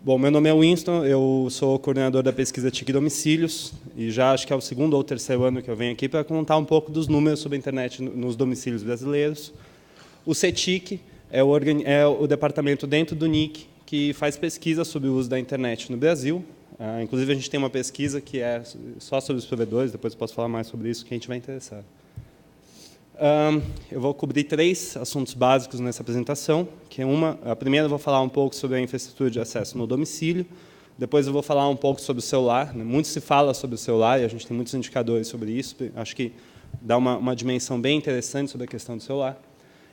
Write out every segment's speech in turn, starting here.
Bom, meu nome é Winston, eu sou coordenador da pesquisa TIC Domicílios e já acho que é o segundo ou terceiro ano que eu venho aqui para contar um pouco dos números sobre a internet nos domicílios brasileiros. O CETIC é o departamento dentro do NIC que faz pesquisa sobre o uso da internet no Brasil. Inclusive, a gente tem uma pesquisa que é só sobre os provedores, depois eu posso falar mais sobre isso, quem tiver interessado. Eu vou cobrir 3 assuntos básicos nessa apresentação, que a primeira eu vou falar um pouco sobre a infraestrutura de acesso no domicílio, depois eu vou falar um pouco sobre o celular. Muito se fala sobre o celular e a gente tem muitos indicadores sobre isso, acho que dá uma dimensão bem interessante sobre a questão do celular.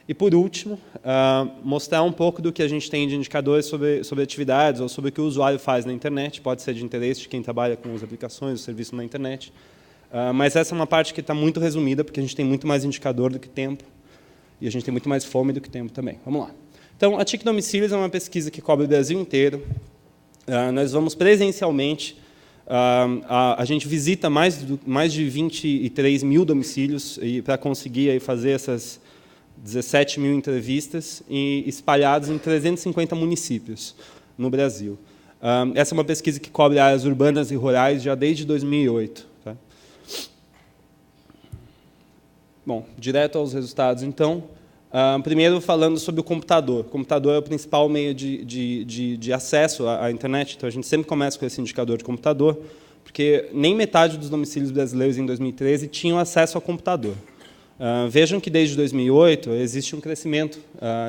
E, por último, mostrar um pouco do que a gente tem de indicadores sobre atividades ou sobre o que o usuário faz na internet, pode ser de interesse de quem trabalha com as aplicações, os serviços na internet. Mas essa é uma parte que está muito resumida, porque a gente tem muito mais indicador do que tempo, e a gente tem muito mais fome do que tempo também. Vamos lá. Então, a TIC Domicílios é uma pesquisa que cobre o Brasil inteiro. Nós vamos presencialmente, a gente visita mais de 23 mil domicílios para conseguir aí fazer essas 17 mil entrevistas espalhadas em 350 municípios no Brasil. Essa é uma pesquisa que cobre áreas urbanas e rurais já desde 2008. Bom, direto aos resultados, então. Primeiro, falando sobre o computador. O computador é o principal meio de acesso à internet, então a gente sempre começa com esse indicador de computador, porque nem metade dos domicílios brasileiros em 2013 tinham acesso ao computador. Vejam que, desde 2008, existe um crescimento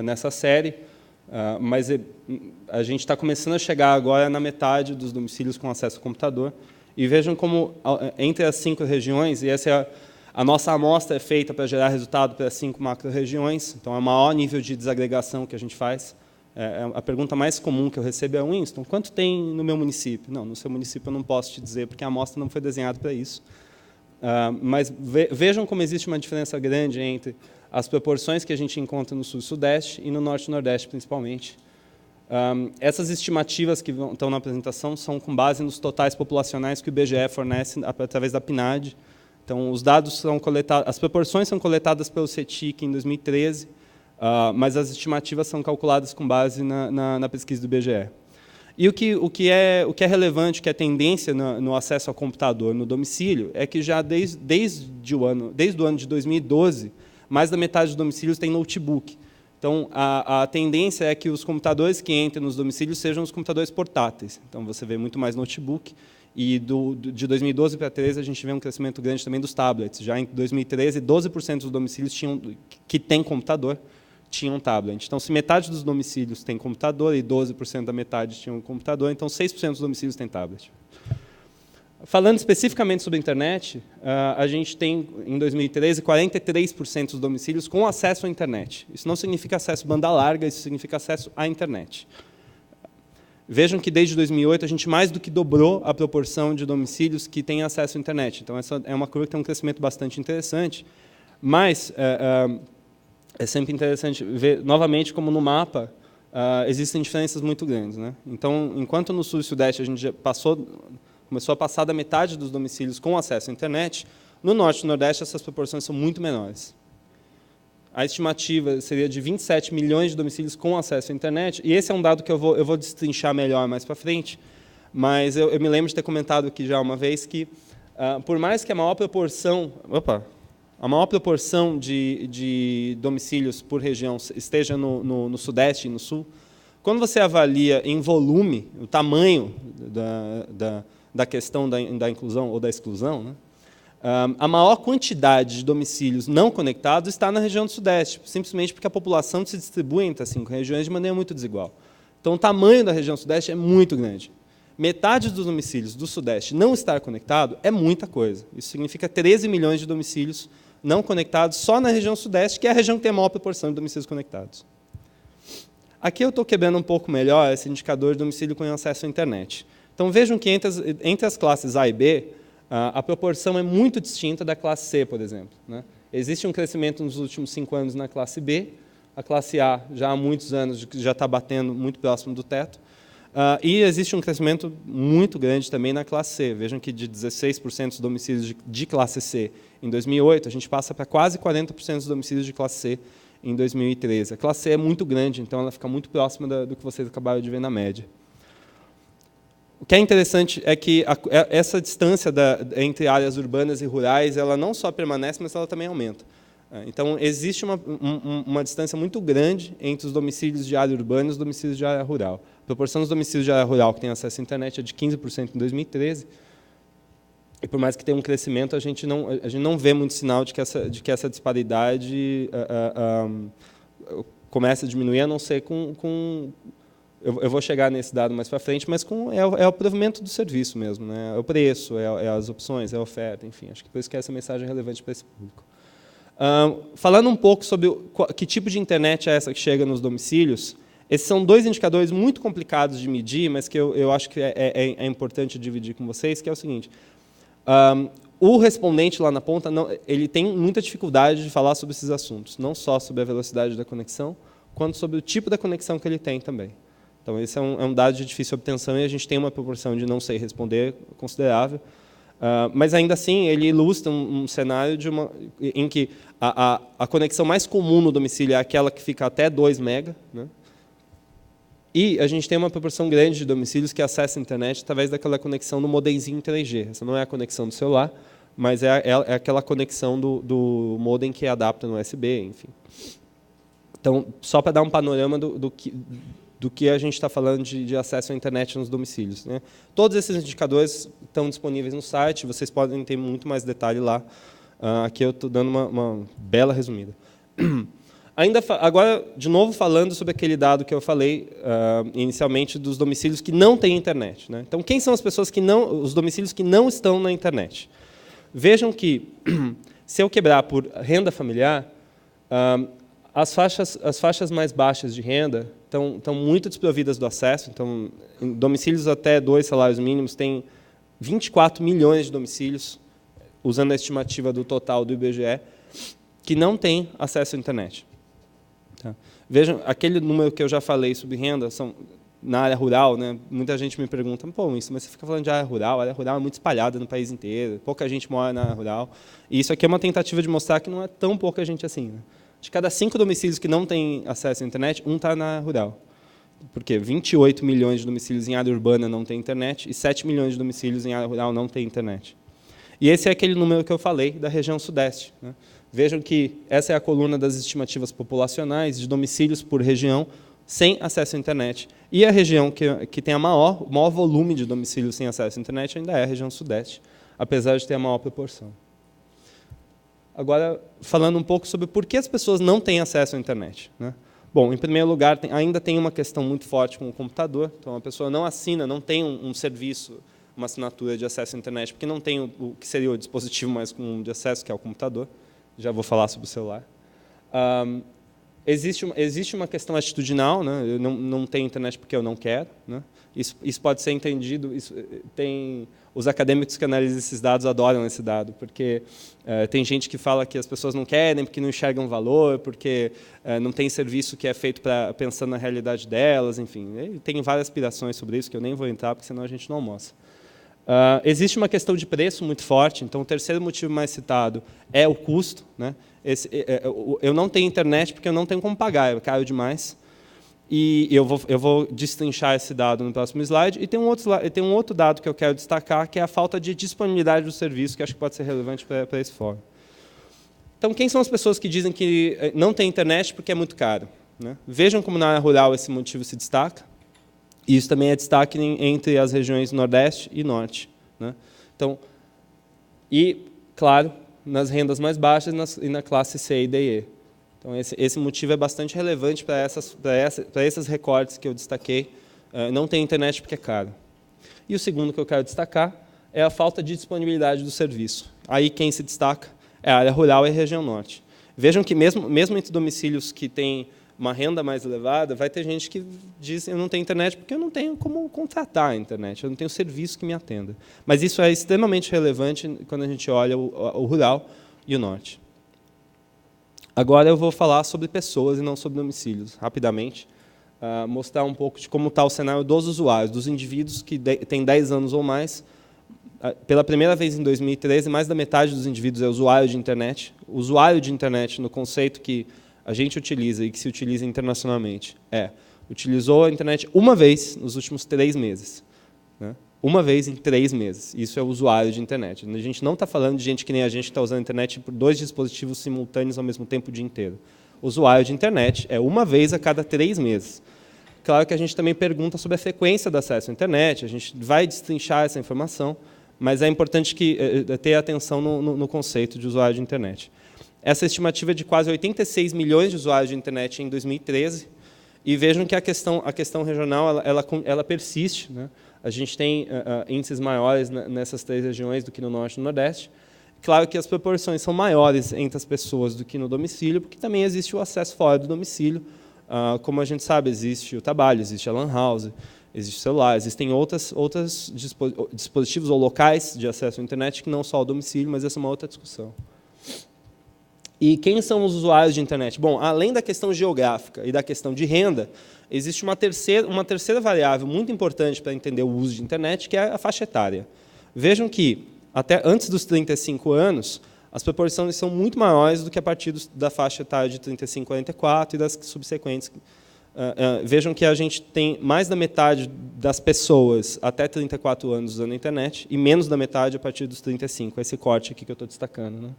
nessa série, mas a gente está começando a chegar agora na metade dos domicílios com acesso ao computador. E vejam como, entre as 5 regiões, e essa é a nossa amostra é feita para gerar resultado para 5 macro-regiões, então é o maior nível de desagregação que a gente faz. A pergunta mais comum que eu recebo é: Winston, quanto tem no meu município? Não, no seu município eu não posso te dizer, porque a amostra não foi desenhada para isso. Mas vejam como existe uma diferença grande entre as proporções que a gente encontra no Sul e Sudeste e no Norte e Nordeste, principalmente. Essas estimativas que estão na apresentação são com base nos totais populacionais que o IBGE fornece através da PNAD. Então, os dados são coletados, as proporções são coletadas pelo CETIC em 2013, mas as estimativas são calculadas com base na pesquisa do IBGE. E o que é relevante, que é tendência no acesso ao computador no domicílio, é que já desde o ano de 2012, mais da metade dos domicílios tem notebook. Então, a tendência é que os computadores que entrem nos domicílios sejam os computadores portáteis. Então, você vê muito mais notebook. E de 2012 para 2013, a gente vê um crescimento grande também dos tablets. Já em 2013, 12% dos domicílios que têm computador tinham tablet. Então, se metade dos domicílios tem computador e 12% da metade tinham computador, então 6% dos domicílios têm tablet. Falando especificamente sobre a internet, a gente tem, em 2013, 43% dos domicílios com acesso à internet. Isso não significa acesso banda larga, isso significa acesso à internet. Vejam que, desde 2008, a gente mais do que dobrou a proporção de domicílios que têm acesso à internet. Então, essa é uma curva que tem um crescimento bastante interessante, mas é sempre interessante ver, novamente, como no mapa, existem diferenças muito grandes, né? Então, enquanto no Sul e Sudeste a gente já começou a passar da metade dos domicílios com acesso à internet, no Norte e Nordeste essas proporções são muito menores. A estimativa seria de 27 milhões de domicílios com acesso à internet, e esse é um dado que eu vou destrinchar melhor mais para frente, mas eu me lembro de ter comentado aqui já uma vez que, por mais que a maior proporção de domicílios por região esteja no Sudeste e no Sul, quando você avalia em volume o tamanho da questão da inclusão ou da exclusão, né, a maior quantidade de domicílios não conectados está na região do Sudeste, simplesmente porque a população se distribui entre as 5 regiões de maneira muito desigual. Então, o tamanho da região Sudeste é muito grande. Metade dos domicílios do Sudeste não estar conectado é muita coisa. Isso significa 13 milhões de domicílios não conectados só na região Sudeste, que é a região que tem a maior proporção de domicílios conectados. Aqui eu estou quebrando um pouco melhor esse indicador de domicílio com acesso à internet. Então, vejam que entre as classes A e B, a proporção é muito distinta da classe C, por exemplo, né? Existe um crescimento nos últimos 5 anos na classe B, a classe A já há muitos anos já está batendo muito próximo do teto, e existe um crescimento muito grande também na classe C. Vejam que de 16% dos domicílios de classe C em 2008, a gente passa para quase 40% dos domicílios de classe C em 2013. A classe C é muito grande, então ela fica muito próxima do que vocês acabaram de ver na média. O que é interessante é que essa distância entre áreas urbanas e rurais, ela não só permanece, mas ela também aumenta. Então, existe uma distância muito grande entre os domicílios de área urbana e os domicílios de área rural. A proporção dos domicílios de área rural que têm acesso à internet é de 15% em 2013, e por mais que tenha um crescimento, a gente não vê muito sinal de que essa disparidade comece a diminuir, a não ser com eu vou chegar nesse dado mais para frente, mas é o provimento do serviço mesmo, né? É o preço, é as opções, é a oferta, enfim. Acho que por isso que essa mensagem é relevante para esse público. Falando um pouco sobre que tipo de internet é essa que chega nos domicílios, esses são dois indicadores muito complicados de medir, mas que eu acho que é importante dividir com vocês, que é o seguinte. O respondente lá na ponta, ele tem muita dificuldade de falar sobre esses assuntos, não só sobre a velocidade da conexão, quanto sobre o tipo da conexão que ele tem também. Então, esse é um dado de difícil obtenção e a gente tem uma proporção de não sei responder considerável. Mas, ainda assim, ele ilustra um cenário em que a conexão mais comum no domicílio é aquela que fica até 2 MB, né? E a gente tem uma proporção grande de domicílios que acessam a internet através daquela conexão no modemzinho 3G. Essa não é a conexão do celular, mas é aquela conexão do modem que adapta no USB, enfim. Então, só para dar um panorama do que a gente está falando de acesso à internet nos domicílios, né? Todos esses indicadores estão disponíveis no site, vocês podem ter muito mais detalhe lá. Aqui eu estou dando uma bela resumida. Agora, de novo, falando sobre aquele dado que eu falei inicialmente dos domicílios que não têm internet, né? Então, quem são as pessoas os domicílios que não estão na internet? Vejam que, se eu quebrar por renda familiar, as faixas mais baixas de renda estão muito desprovidas do acesso. Então, em domicílios até 2 salários mínimos, tem 24 milhões de domicílios, usando a estimativa do total do IBGE, que não têm acesso à internet. Tá? Vejam, aquele número que eu já falei sobre renda, na área rural, né? Muita gente me pergunta, pô, mas você fica falando de área rural é muito espalhada no país inteiro, pouca gente mora na área rural. E isso aqui é uma tentativa de mostrar que não é tão pouca gente assim, né? De cada 5 domicílios que não têm acesso à internet, 1 está na área rural. Porque 28 milhões de domicílios em área urbana não têm internet e 7 milhões de domicílios em área rural não têm internet. E esse é aquele número que eu falei da região sudeste, né? Vejam que essa é a coluna das estimativas populacionais de domicílios por região sem acesso à internet. E a região que tem o maior volume de domicílios sem acesso à internet ainda é a região sudeste, apesar de ter a maior proporção. Agora, falando um pouco sobre por que as pessoas não têm acesso à internet, né? Bom, em primeiro lugar, ainda tem uma questão muito forte com o computador. Então, a pessoa não assina, não tem um serviço, uma assinatura de acesso à internet, porque não tem o que seria o dispositivo mais comum de acesso, que é o computador. Já vou falar sobre o celular. Existe uma questão atitudinal, né? Eu não tenho internet porque eu não quero, né? Isso pode ser entendido. Os acadêmicos que analisam esses dados adoram esse dado, porque tem gente que fala que as pessoas não querem porque não enxergam valor, porque não tem serviço que é feito pensando na realidade delas, enfim. Tem várias aspirações sobre isso que eu nem vou entrar, porque senão a gente não almoça. Existe uma questão de preço muito forte, então o terceiro motivo mais citado é o custo, né? Eu não tenho internet porque eu não tenho como pagar, é caro demais. E eu vou destrinchar esse dado no próximo slide. E tem um outro dado que eu quero destacar, que é a falta de disponibilidade do serviço, que acho que pode ser relevante para esse fórum. Então, quem são as pessoas que dizem que não tem internet porque é muito caro, né? Vejam como na área rural esse motivo se destaca. E isso também é destaque entre as regiões Nordeste e Norte, né? Então, e, claro, nas rendas mais baixas e na classe C e D e E. Então, esse motivo é bastante relevante para esses recortes que eu destaquei. Não tem internet porque é caro. E o segundo que eu quero destacar é a falta de disponibilidade do serviço. Aí quem se destaca é a área rural e a região norte. Vejam que mesmo entre domicílios que têm uma renda mais elevada, vai ter gente que diz eu não tenho internet porque eu não tenho como contratar a internet, eu não tenho serviço que me atenda. Mas isso é extremamente relevante quando a gente olha o rural e o norte. Agora eu vou falar sobre pessoas e não sobre domicílios, rapidamente, mostrar um pouco de como está o cenário dos usuários, dos indivíduos que têm 10 anos ou mais. Pela primeira vez em 2013, mais da metade dos indivíduos é usuário de internet. O usuário de internet, no conceito que a gente utiliza e que se utiliza internacionalmente, utilizou a internet uma vez nos últimos 3 meses, né? Uma vez em 3 meses. Isso é usuário de internet. A gente não está falando de gente que nem a gente que está usando a internet por 2 dispositivos simultâneos ao mesmo tempo o dia inteiro. Usuário de internet é uma vez a cada 3 meses. Claro que a gente também pergunta sobre a frequência do acesso à internet, a gente vai destrinchar essa informação, mas é importante ter atenção no conceito de usuário de internet. Essa estimativa é de quase 86 milhões de usuários de internet em 2013, e vejam que a questão regional ela persiste, né? A gente tem índices maiores nessas 3 regiões do que no Norte e no Nordeste. Claro que as proporções são maiores entre as pessoas do que no domicílio, porque também existe o acesso fora do domicílio. Como a gente sabe, existe o trabalho, existe a lan house, existe o celular, existem outros dispositivos ou locais de acesso à internet que não só o domicílio, mas essa é uma outra discussão. E quem são os usuários de internet? Bom, além da questão geográfica e da questão de renda, existe uma terceira variável muito importante para entender o uso de internet, que é a faixa etária. Vejam que, até antes dos 35 anos, as proporções são muito maiores do que a partir da faixa etária de 35 a 44 e das subsequentes. Vejam que a gente tem mais da metade das pessoas até 34 anos usando a internet e menos da metade a partir dos 35, esse corte aqui que eu estou destacando, né?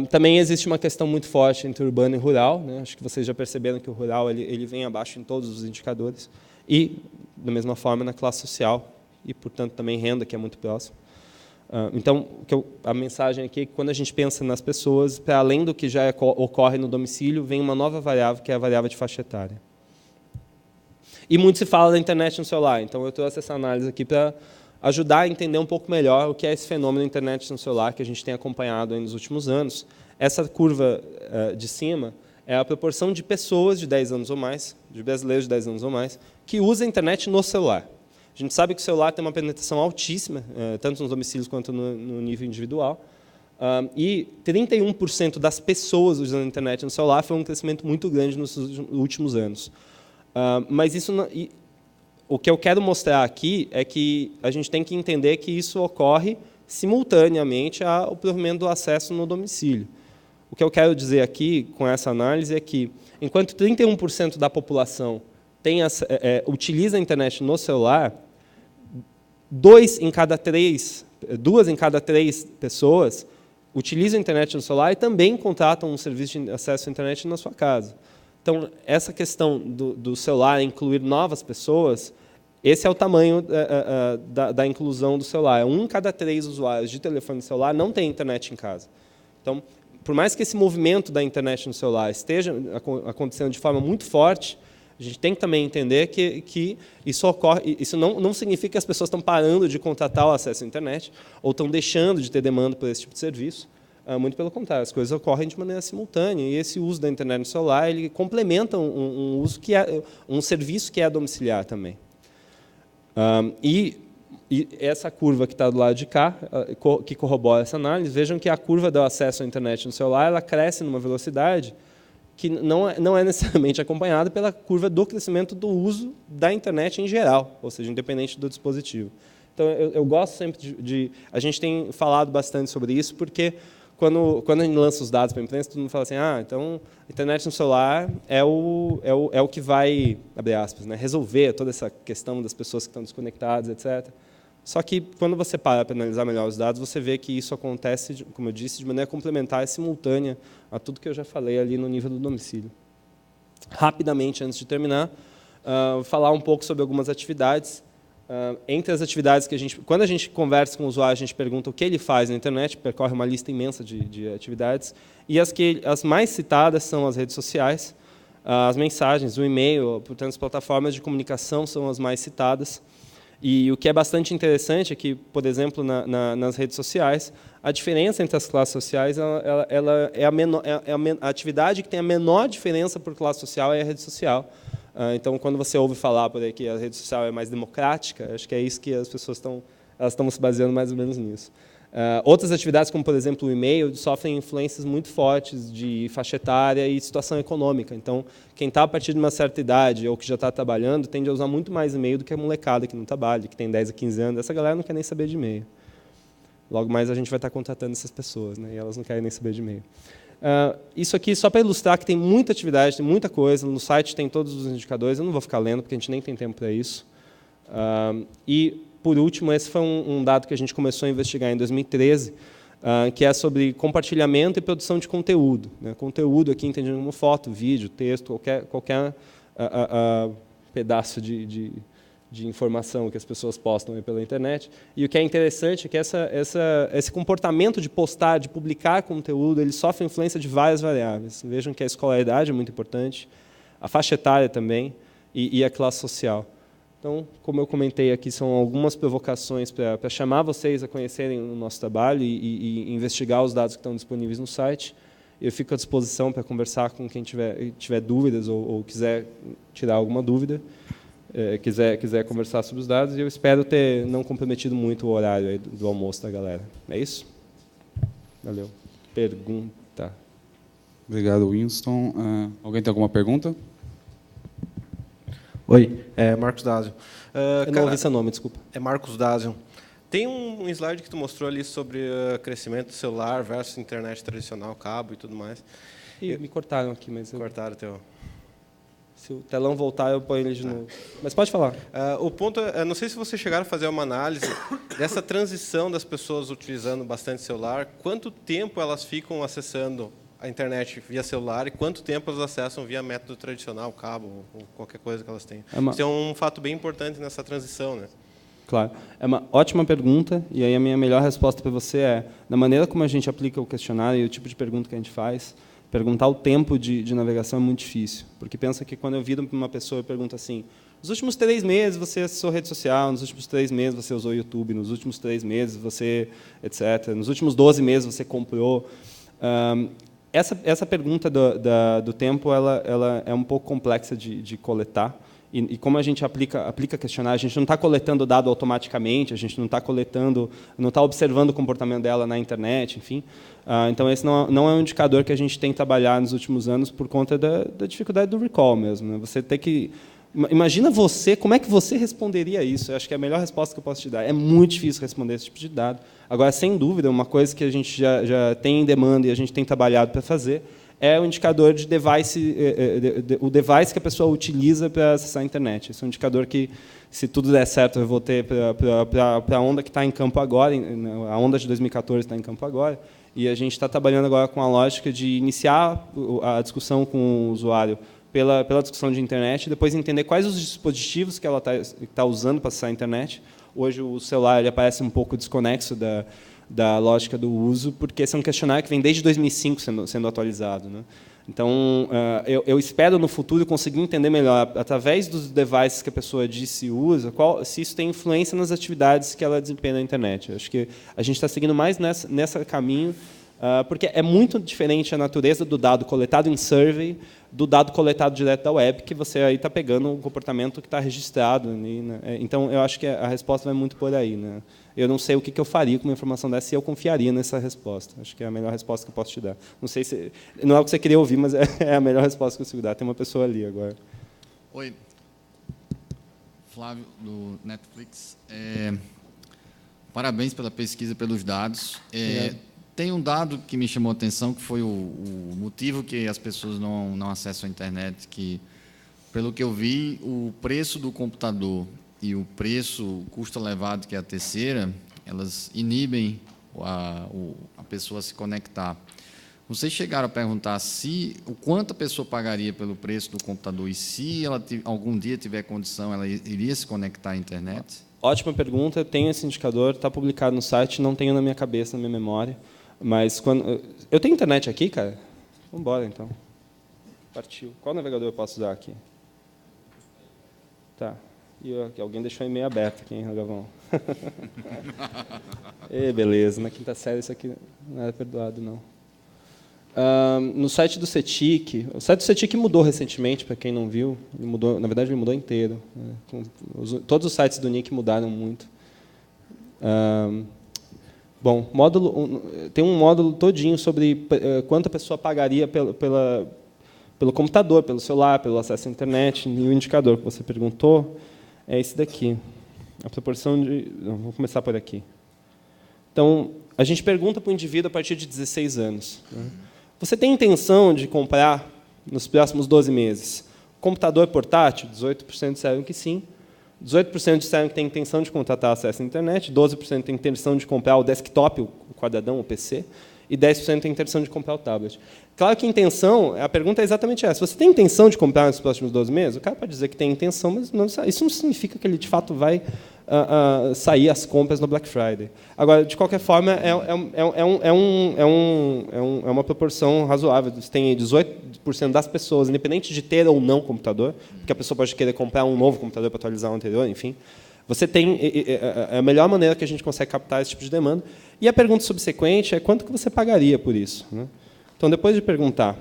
Também existe uma questão muito forte entre urbano e rural, né? Acho que vocês já perceberam que o rural ele vem abaixo em todos os indicadores, e, da mesma forma, na classe social, e, portanto, também renda, que é muito próximo. Então, a mensagem aqui é que, quando a gente pensa nas pessoas, para além do que já ocorre no domicílio, vem uma nova variável, que é a variável de faixa etária. E muito se fala da internet no celular, então eu trouxe essa análise aqui para ajudar a entender um pouco melhor o que é esse fenômeno da internet no celular que a gente tem acompanhado aí nos últimos anos. Essa curva de cima é a proporção de pessoas de 10 anos ou mais, de brasileiros de 10 anos ou mais, que usam a internet no celular. A gente sabe que o celular tem uma penetração altíssima, tanto nos domicílios quanto no nível individual, e 31% das pessoas usando a internet no celular foi um crescimento muito grande nos últimos anos. Mas isso não... O que eu quero mostrar aqui é que a gente tem que entender que isso ocorre simultaneamente ao provimento do acesso no domicílio. O que eu quero dizer aqui, com essa análise, é que, enquanto 31% da população utiliza a internet no celular, 2 em cada 3 pessoas utilizam a internet no celular e também contratam um serviço de acesso à internet na sua casa. Então, essa questão do celular incluir novas pessoas, esse é o tamanho da inclusão do celular. 1 em cada 3 usuários de telefone celular não tem internet em casa. Então, por mais que esse movimento da internet no celular esteja acontecendo de forma muito forte, a gente tem que também entender que isso ocorre. Isso não significa que as pessoas estão parando de contratar o acesso à internet ou estão deixando de ter demanda por esse tipo de serviço. Muito pelo contrário, as coisas ocorrem de maneira simultânea, e esse uso da internet no celular ele complementa um serviço que é domiciliar também. E essa curva que está do lado de cá, que corrobora essa análise, vejam que a curva do acesso à internet no celular ela cresce numa velocidade que não é necessariamente acompanhada pela curva do crescimento do uso da internet em geral, ou seja, independente do dispositivo. Então, eu gosto sempre a gente tem falado bastante sobre isso, porque quando a gente lança os dados para a imprensa, todo mundo fala assim, então a internet no celular é o que vai, abre aspas, né, resolver toda essa questão das pessoas que estão desconectadas, etc. Só que, quando você para analisar melhor os dados, você vê que isso acontece, como eu disse, de maneira complementar e simultânea a tudo que eu já falei ali no nível do domicílio. Rapidamente, antes de terminar, falar um pouco sobre algumas atividades. Entre as atividades que quando a gente conversa com o usuário, a gente pergunta o que ele faz na internet, percorre uma lista imensa de atividades, e as mais citadas são as redes sociais, as mensagens, o e-mail, portanto, as plataformas de comunicação são as mais citadas. E o que é bastante interessante é que, por exemplo, nas redes sociais, a diferença entre as classes sociais ela é a atividade que tem a menor diferença por classe social é a rede social. Então, quando você ouve falar por aí que a rede social é mais democrática, acho que é isso que as pessoas estão se baseando mais ou menos nisso. Outras atividades, como, por exemplo, o e-mail, sofrem influências muito fortes de faixa etária e situação econômica. Então, quem está a partir de uma certa idade ou que já está trabalhando tende a usar muito mais e-mail do que a molecada que não trabalha, que tem 10 a 15 anos. Essa galera não quer nem saber de e-mail. Logo mais a gente vai estar contratando essas pessoas, né? E elas não querem nem saber de e-mail. Isso aqui só para ilustrar que tem muita atividade, tem muita coisa. No site tem todos os indicadores. Eu não vou ficar lendo, porque a gente nem tem tempo para isso. E por último, esse foi um dado que a gente começou a investigar em 2013, que é sobre compartilhamento e produção de conteúdo, né? Conteúdo aqui entendido como foto, vídeo, texto, qualquer pedaço de informação que as pessoas postam aí pela internet. E o que é interessante é que esse comportamento de postar, de publicar conteúdo, ele sofre influência de várias variáveis. Vejam que a escolaridade é muito importante, a faixa etária também e a classe social. Então, como eu comentei aqui, são algumas provocações para chamar vocês a conhecerem o nosso trabalho e investigar os dados que estão disponíveis no site. Eu fico à disposição para conversar com quem tiver dúvidas ou quiser tirar alguma dúvida, quiser conversar sobre os dados. E eu espero ter não comprometido muito o horário aí do almoço da galera. É isso? Valeu. Pergunta. Obrigado, Winston. Alguém tem alguma pergunta? Oi, Marcos Dásio. Eu não ouvi seu nome, desculpa. É Marcos Dásio. Tem um slide que tu mostrou ali sobre crescimento do celular versus internet tradicional, cabo e tudo mais. Me cortaram aqui, mas... Cortaram o teu... Se o telão voltar, eu ponho ele de novo. Mas pode falar. O ponto é, não sei se vocês chegaram a fazer uma análise dessa transição das pessoas utilizando bastante celular, quanto tempo elas ficam acessando a internet via celular e quanto tempo elas acessam via método tradicional, cabo, ou qualquer coisa que elas tenham. Isso é um fato bem importante nessa transição, né? Claro. É uma ótima pergunta, e aí a minha melhor resposta para você é, na maneira como a gente aplica o questionário e o tipo de pergunta que a gente faz, perguntar o tempo de navegação é muito difícil. Porque pensa que quando eu viro para uma pessoa e pergunto assim, nos últimos 3 meses você acessou rede social, nos últimos 3 meses você usou YouTube, nos últimos 3 meses você, etc. Nos últimos 12 meses você comprou... Essa pergunta do tempo ela é um pouco complexa de coletar. E como a gente aplica questionário, a gente não está coletando dado automaticamente, a gente não está observando o comportamento dela na internet, enfim. Então, esse não é um indicador que a gente tem trabalhado nos últimos anos por conta da dificuldade do recall mesmo, né? Você tem que... Imagina como é que você responderia isso? Eu acho que é a melhor resposta que eu posso te dar. É muito difícil responder esse tipo de dado. Agora, sem dúvida, uma coisa que a gente já tem em demanda e a gente tem trabalhado para fazer é o indicador de device, o device que a pessoa utiliza para acessar a internet. Esse é um indicador que, se tudo der certo, eu vou ter para a onda que está em campo agora, a onda de 2014 está em campo agora, e a gente está trabalhando agora com a lógica de iniciar a discussão com o usuário pela discussão de internet, e depois entender quais os dispositivos que ela está usando para acessar a internet. Hoje, o celular ele aparece um pouco desconexo da lógica do uso, porque esse é um questionário que vem desde 2005 sendo atualizado, né? Então, eu espero, no futuro, conseguir entender melhor, através dos devices que a pessoa disse e usa, se isso tem influência nas atividades que ela desempenha na internet. Eu acho que a gente está seguindo mais nesse caminho, porque é muito diferente a natureza do dado coletado em survey do dado coletado direto da web, que você aí está pegando um comportamento que está registrado ali, né? Então, eu acho que a resposta vai muito por aí, né? Eu não sei o que eu faria com uma informação dessa se eu confiaria nessa resposta. Acho que é a melhor resposta que eu posso te dar. Não sei se... Não é o que você queria ouvir, mas é a melhor resposta que eu consigo dar. Tem uma pessoa ali agora. Oi. Flávio, do Netflix. Parabéns pela pesquisa, pelos dados. Tem um dado que me chamou a atenção, que foi o motivo que as pessoas não acessam a internet, que, pelo que eu vi, o preço do computador e o custo elevado, que é a terceira, elas inibem a pessoa a se conectar. Vocês chegaram a perguntar o quanto a pessoa pagaria pelo preço do computador e se ela algum dia tiver condição, ela iria se conectar à internet? Ótima pergunta. Eu tenho esse indicador, está publicado no site, não tenho na minha cabeça, na minha memória. Mas eu tenho internet aqui, cara? Vamos embora, então. Partiu. Qual navegador eu posso usar aqui? Tá. E alguém deixou o e-mail aberto aqui, hein, Gavão? Beleza. Na quinta série isso aqui não era perdoado, não. No site do CETIC, o site do CETIC mudou recentemente, para quem não viu. Ele mudou, na verdade, ele mudou inteiro, né? Todos os sites do NIC mudaram muito. Bom, tem um módulo todinho sobre quanto a pessoa pagaria pelo computador, pelo celular, pelo acesso à internet. E o indicador que você perguntou é esse daqui. A proporção de... Não, vamos começar por aqui. Então, a gente pergunta para o indivíduo a partir de 16 anos. Né? Você tem intenção de comprar, nos próximos 12 meses, computador portátil? 18% disseram que sim. 18% disseram que tem intenção de contratar acesso à internet, 12% tem intenção de comprar o desktop, o quadradão, o PC, e 10% tem intenção de comprar o tablet. Claro que intenção, a pergunta é exatamente essa. Você tem intenção de comprar nos próximos 12 meses? O cara pode dizer que tem intenção, mas isso não significa que ele, de fato, vai sair as compras no Black Friday. Agora, de qualquer forma, é uma proporção razoável. Você tem 18% das pessoas, independente de ter ou não computador, porque a pessoa pode querer comprar um novo computador para atualizar o anterior, enfim. Você tem a melhor maneira que a gente consegue captar esse tipo de demanda. E a pergunta subsequente é quanto que você pagaria por isso, né? Então, depois de perguntar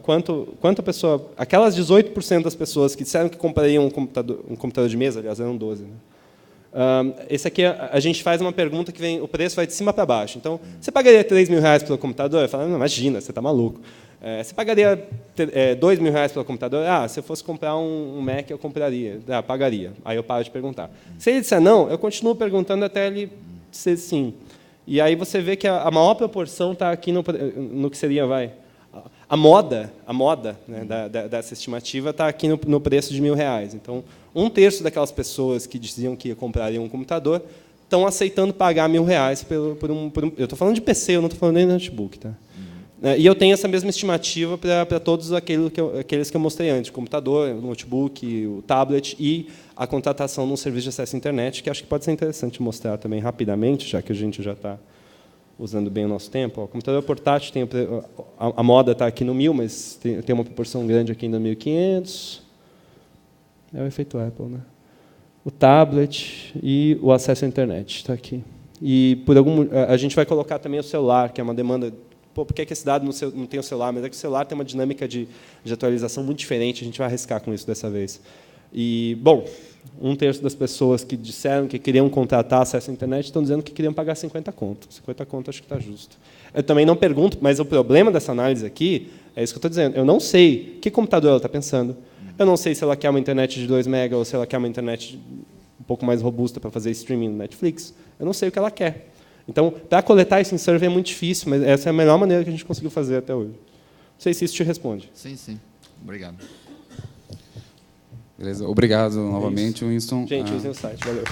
quanto a pessoa... Aquelas 18% das pessoas que disseram que comprariam um computador de mesa, aliás, eram 12, né? Esse aqui, a gente faz uma pergunta que o preço vai de cima para baixo. Então, você pagaria R$3.000 pelo computador? Eu falo, não, imagina, você está maluco. Você pagaria R$2.000 pelo computador? Se eu fosse comprar um Mac, eu compraria. Pagaria. Aí eu paro de perguntar. Se ele disser não, eu continuo perguntando até ele dizer sim. E aí você vê que a maior proporção está aqui no que seria, a moda né, dessa estimativa está aqui no preço de R$1.000. Então, 1/3 daquelas pessoas que diziam que comprariam um computador estão aceitando pagar R$1.000 por um... Eu estou falando de PC, eu não estou falando nem de notebook. Tá? E eu tenho essa mesma estimativa para todos aqueles que eu mostrei antes, o computador, o notebook, o tablet e a contratação de um serviço de acesso à internet, que acho que pode ser interessante mostrar também rapidamente, já que a gente já está usando bem o nosso tempo. O computador portátil, a moda está aqui no 1.000, mas tem uma proporção grande aqui no 1.500. É o efeito Apple, né? O tablet e o acesso à internet está aqui. E a gente vai colocar também o celular, que é uma demanda. Por que esse dado não tem o celular? Mas é que o celular tem uma dinâmica de atualização muito diferente. A gente vai arriscar com isso dessa vez. E, bom, 1/3 das pessoas que disseram que queriam contratar acesso à internet estão dizendo que queriam pagar 50 conto. 50 conto acho que está justo. Eu também não pergunto, mas o problema dessa análise aqui é isso que eu estou dizendo. Eu não sei que computador ela está pensando. Eu não sei se ela quer uma internet de 2 MB ou se ela quer uma internet um pouco mais robusta para fazer streaming no Netflix. Eu não sei o que ela quer. Então, para coletar isso em survey é muito difícil, mas essa é a melhor maneira que a gente conseguiu fazer até hoje. Não sei se isso te responde. Sim, sim. Obrigado. Beleza. Obrigado novamente, Winston. Gente, usem o site. Valeu.